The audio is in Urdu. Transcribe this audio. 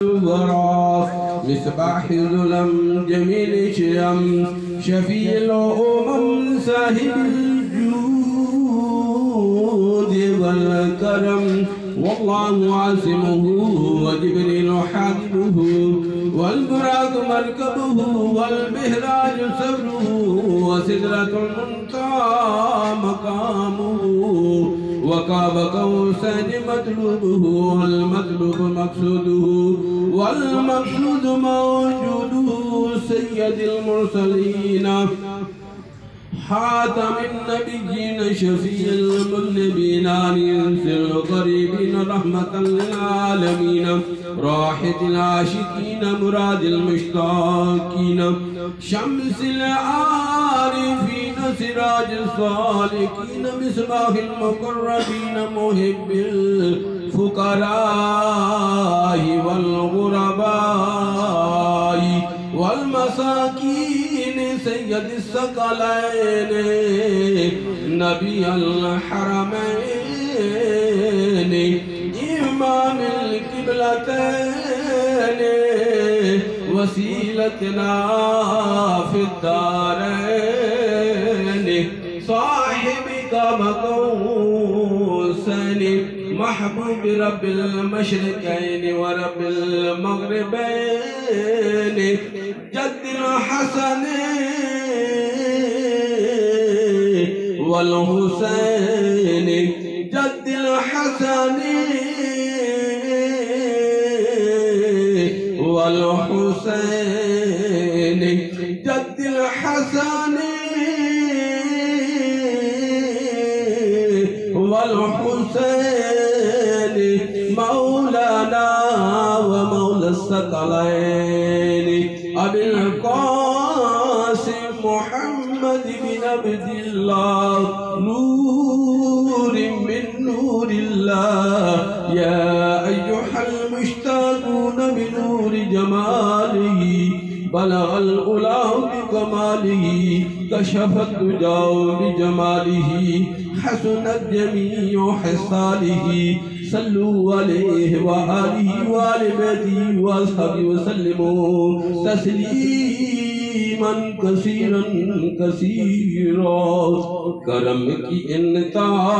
الورى مصباح ظلم جميل شيم شفيع الأمم صاحب الجود والكرم والله عاصمه وجبريل حاكمه والبراق مركبه والمهراج سبره وسدرة المنتهى مقامه وقاب قوسين مطلوبه والمطلوب مقصوده والمقصود موجوده سيد المرسلين حاتم النبيين شفيع المذنبين انس القريبين رحمة للعالمين راحة العاشقين مراد المشتاقين شمس العارفين سراج الصالحين مصباح المقربين محب الفقراء والغرباء والمساكين سيد الثقلين نبي الحرمين إمام القبلتين وسيلتنا في الدارين صاحبك مقوسين محبوب رب المشرقين ورب المغربين جد الحسن والحسين جد الحسن والحسين جد الحسن والحسين مولانا ومولى الثقلين أبي القاسم محمد بن عبد الله نور من نور الله يا أيها المشتاقون بنور جماله بلغ الأولى بكماله كشف الدجى بجماله حسنت جميع خصاله صلوا عليه وآله وآل بيته وأصحابه وسلموا تسليما كثيرا كثيرا کرم کی انتہا